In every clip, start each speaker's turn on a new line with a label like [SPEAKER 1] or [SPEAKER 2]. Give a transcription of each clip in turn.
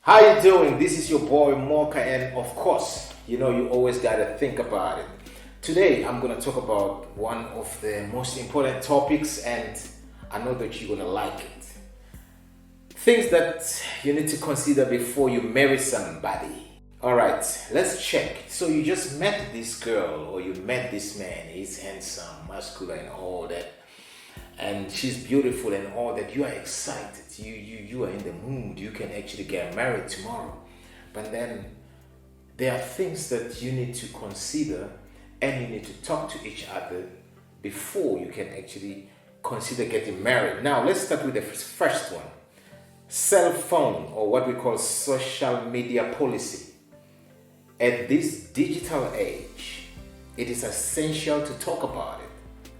[SPEAKER 1] How you doing? This is your boy Mocha, and of course, you always gotta think about it. Today, I'm gonna talk about one of the most important topics, and I know that you're gonna like it. Things that you need to consider before you marry somebody. All right, let's check. So you just met this girl, or you met this man. He's handsome, muscular, and all that, and she's beautiful and all that. You are excited, you are in the mood, you can actually get married tomorrow. But then there are things that you need to consider, and you need to talk to each other before you can actually consider getting married. Now let's start with the first one: cell phone, or what we call social media policy. At this digital age, it is essential to talk about it.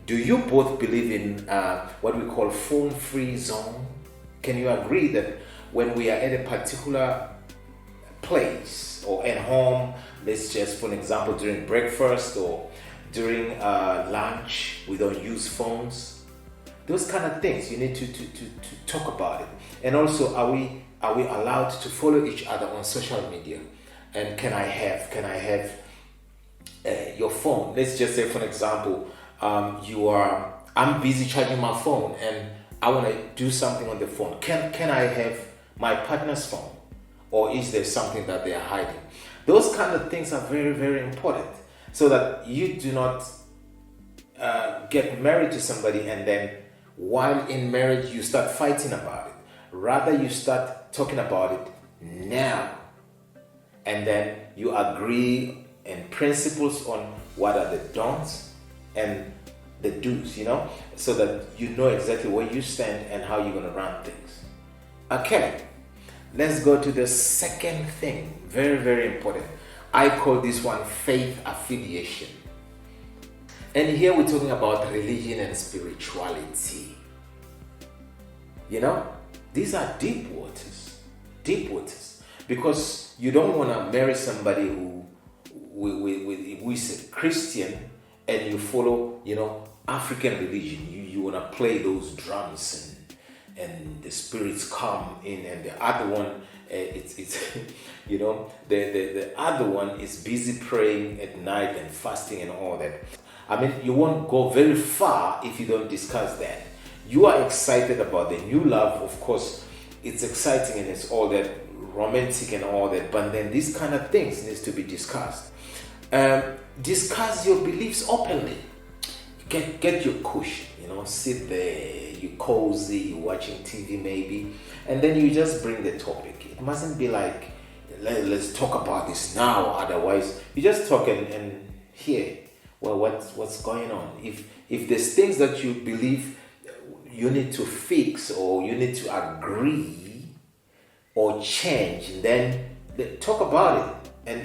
[SPEAKER 1] Do you both believe in what we call phone free zone? Can you agree that when we are at a particular place or at home, let's just for an example, during breakfast or during lunch, we don't use phones? Those kind of things you need to talk about it. And also, are we allowed to follow each other on social media? And can I have your phone? Let's just say, for an example, I'm busy charging my phone and I want to do something on the phone. Can I have my partner's phone, or is there something that they are hiding? Those kind of things are very, very important, so that you do not get married to somebody and then while in marriage you start fighting about it. Rather, you start talking about it now, and then you agree in principles on what are the don'ts and the do's, so that you know exactly where you stand and how you're going to run things. Okay, let's go to the second thing. Very, very important. I call this one faith affiliation. And here we're talking about religion and spirituality. These are deep waters. Deep waters. Because you don't want to marry somebody who is a Christian and you follow, African religion. You want to play those drums and the spirits come in, and the other one, it's the other one is busy praying at night and fasting and all that. I mean, you won't go very far if you don't discuss that. You are excited about the new love, of course. It's exciting and it's all that romantic and all that, but then these kind of things needs to be discussed. Discuss your beliefs openly. Get your cushion, sit there, you cozy, you watching TV maybe, and then you just bring the topic. It mustn't be like, let's talk about this now, otherwise you just talk and hear, well, what's going on. If there's things that you believe you need to fix, or you need to agree or change, then talk about it. And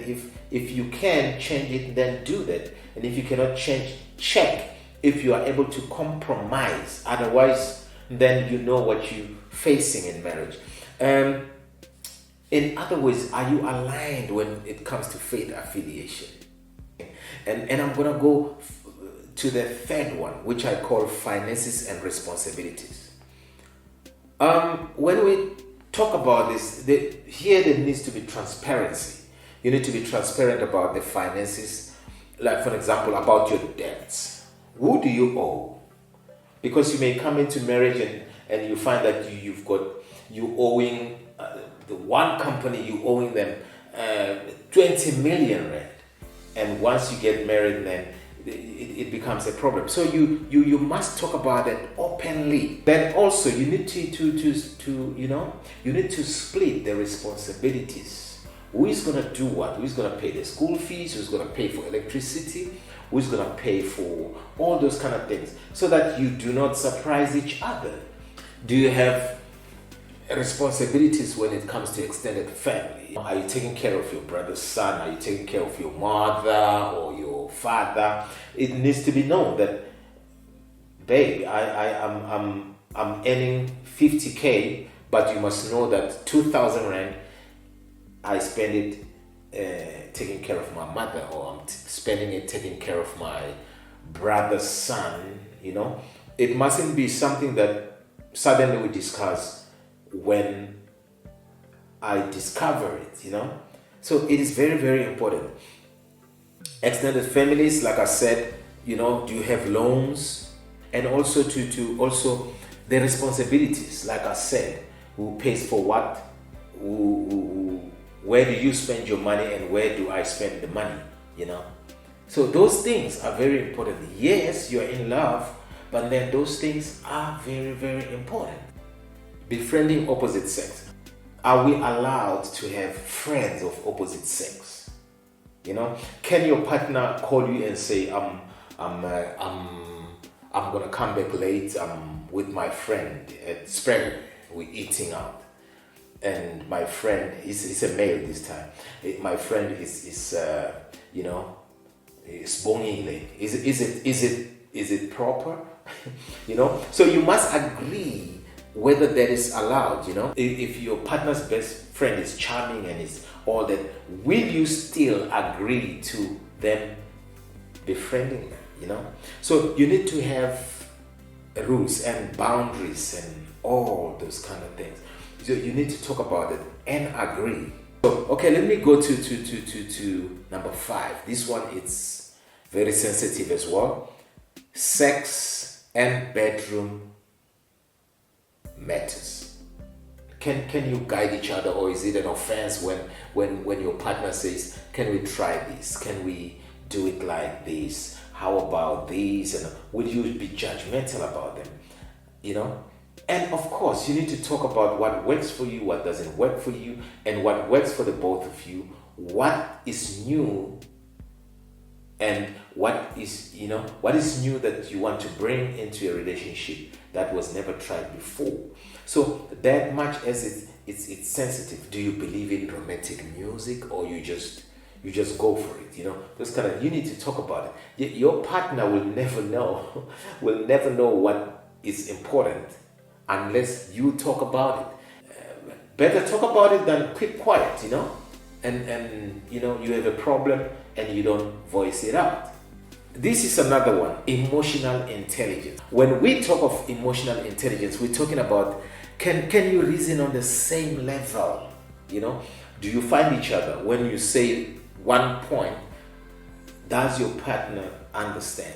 [SPEAKER 1] if you can change it, then do that. And if you cannot change, check if you are able to compromise. Otherwise, then you know what you're facing in marriage. In other words, are you aligned when it comes to faith affiliation? And I'm going to go to the third one, which I call finances and responsibilities. When we talk about this, here there needs to be transparency. You need to be transparent about the finances, like for example, about your debts. Who do you owe? Because you may come into marriage and you find that you owing the one company, you owing them 20 million rand, and once you get married, then it becomes a problem. So you must talk about it openly. Then also you need you need to split the responsibilities. Who is going to do what? Who is going to pay the school fees? Who's going to pay for electricity? Who's going to pay for all those kind of things, so that you do not surprise each other? Do you have responsibilities when it comes to extended family? Are you taking care of your brother's son? Are you taking care of your mother or your father? It needs to be known that, babe, I'm earning 50K, but you must know that 2,000 rand I spend it taking care of my mother, or I'm spending it taking care of my brother's son. It mustn't be something that suddenly we discuss when I discover it, So it is very, very important. Extended families, like I said, do you have loans? And also to also the responsibilities, like I said, who pays for what, where do you spend your money and where do I spend the money, So those things are very important. Yes, you're in love, but then those things are very, very important. Befriending opposite sex. Are we allowed to have friends of opposite sex? Can your partner call you and say, I'm gonna come back late. I'm with my friend at Spread. We're eating out, and my friend is a male this time. My friend is bongile. Is it proper? So you must agree whether that is allowed. If your partner's best friend is charming and is all that, will you still agree to them befriending them? So you need to have rules and boundaries and all those kind of things. So you need to talk about it and agree. So okay, let me go to number 5. This one is very sensitive as well. Sex and bedroom matters. Can you guide each other, or is it an offense when your partner says, can we try this? Can we do it like this? How about this? And will you be judgmental about them? And of course, you need to talk about what works for you, what doesn't work for you, and what works for the both of you. What is new, and what is new that you want to bring into a relationship that was never tried before. So that much as it's sensitive. Do you believe in romantic music, or you just go for it? Those kind of, you need to talk about it. Your partner will never know what is important unless you talk about it. Better talk about it than keep quiet, and you have a problem and you don't voice it out. This is another one, emotional intelligence. When we talk of emotional intelligence, we're talking about, can you reason on the same level? Do you find each other when you say one point? Does your partner understand?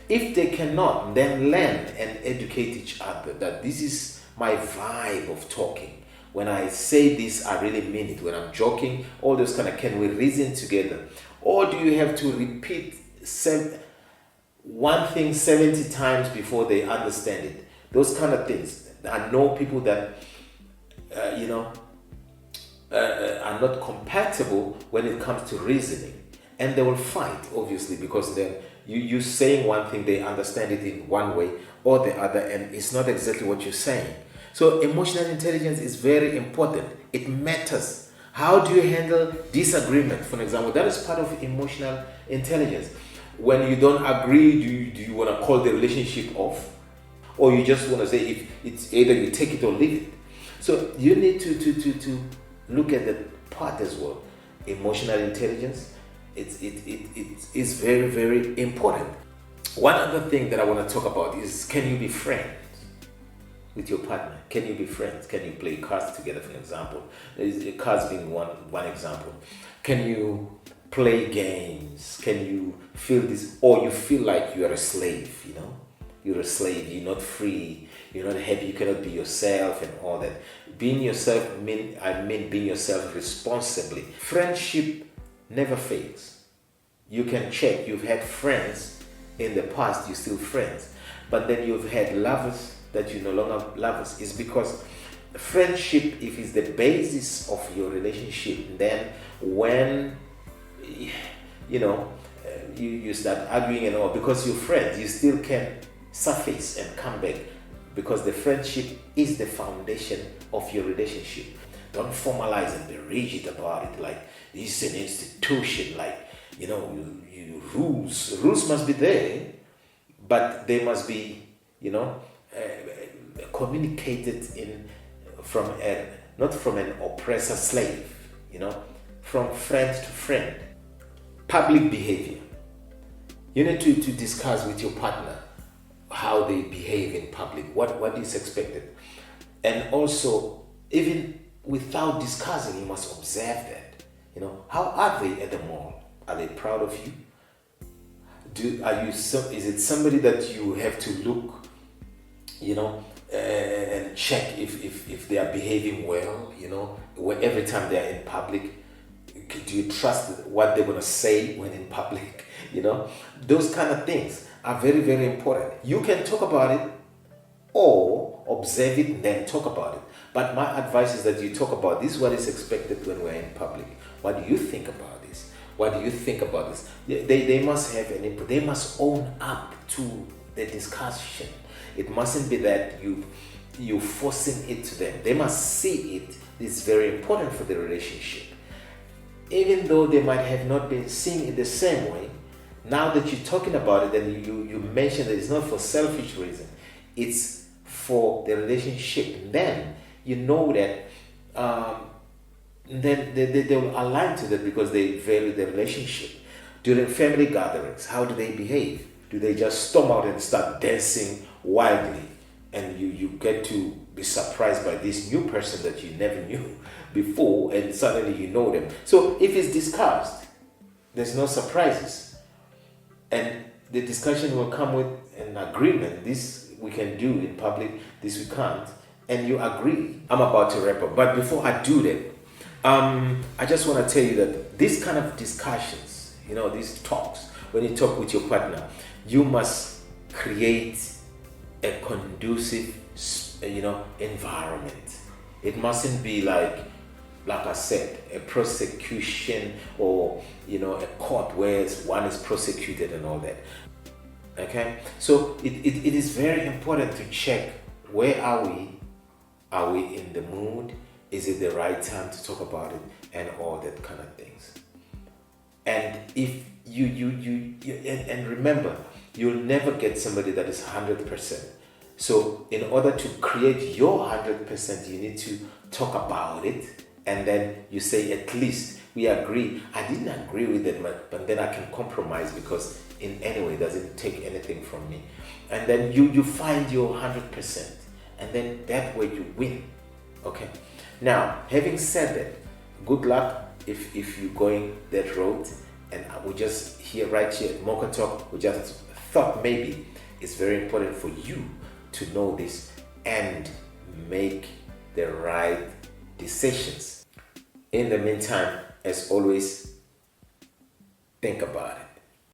[SPEAKER 1] If they cannot, then learn and educate each other that this is my vibe of talking. When I say this, I really mean it. When I'm joking, all those kind of, can we reason together? Or do you have to repeat one thing 70 times before they understand it? Those kind of things. I know people that, are not compatible when it comes to reasoning. And they will fight, obviously, because then you saying one thing, they understand it in one way or the other, and it's not exactly what you're saying. So emotional intelligence is very important. It matters. How do you handle disagreement? For example, that is part of emotional intelligence. When you don't agree, do you want to call the relationship off? Or you just want to say, if it's either you take it or leave it. So you need to look at that part as well. Emotional intelligence, it is very, very important. One other thing that I want to talk about is, can you be friends with your partner? Can you be friends? Can you play cards together, for example? Cards being one example. Can you play games? Can you feel this, or you feel like you are a slave? You're a slave. You're not free. You're not happy. You cannot be yourself and all that. Being yourself I mean being yourself responsibly. Friendship never fails. You can check. You've had friends in the past. You're still friends, but then you've had lovers that you no longer lovers. It's because friendship, if it's the basis of your relationship, then when you start arguing and all, because you're friends, you still can surface and come back, because the friendship is the foundation of your relationship. Don't formalize and be rigid about it like it's an institution, like rules must be there, but they must be communicated not from an oppressor slave, from friend to friend. Public behavior. You need to discuss with your partner how they behave in public, what is expected. And also, even without discussing, you must observe that. How are they at the mall? Are they proud of you? Is it somebody that you have to look, and check if they are behaving well, every time they are in public? Do you trust what they're going to say when in public? Those kind of things are very, very important. You can talk about it or observe it and then talk about it. But my advice is that you talk about this, what is expected when we're in public. What do you think about this? What do you think about this? They must have an input. They must own up to the discussion. It mustn't be that you forcing it to them. They must see it. It's very important for the relationship. Even though they might have not been seeing it the same way, now that you're talking about it and you mention that it's not for selfish reason, it's for the relationship. Then you know that then they will align to that because they value the relationship. During family gatherings, how do they behave? Do they just storm out and start dancing wildly, and you get to be surprised by this new person that you never knew before, and suddenly you know them? So if it's discussed, there's no surprises, and the discussion will come with an agreement. This we can do in public, this we can't, and you agree. I'm about to wrap up, but before I do that, I just want to tell you that these kind of discussions, these talks, when you talk with your partner, you must create a conducive, environment. It mustn't be like I said, a prosecution or, a court where one is prosecuted and all that. Okay? So it is very important to check, where are we? Are we in the mood? Is it the right time to talk about it? And all that kind of things. And if and remember, you'll never get somebody that is 100%. So in order to create your 100%, you need to talk about it. And then you say, at least we agree. I didn't agree with it, but then I can compromise, because in any way it doesn't take anything from me. And then you find your 100%. And then that way you win. Okay. Now, having said that, good luck if you're going that road. And we just right here at Mocha Talk, we just thought maybe it's very important for you to know this and make the right decisions. In the meantime, as always, think about it.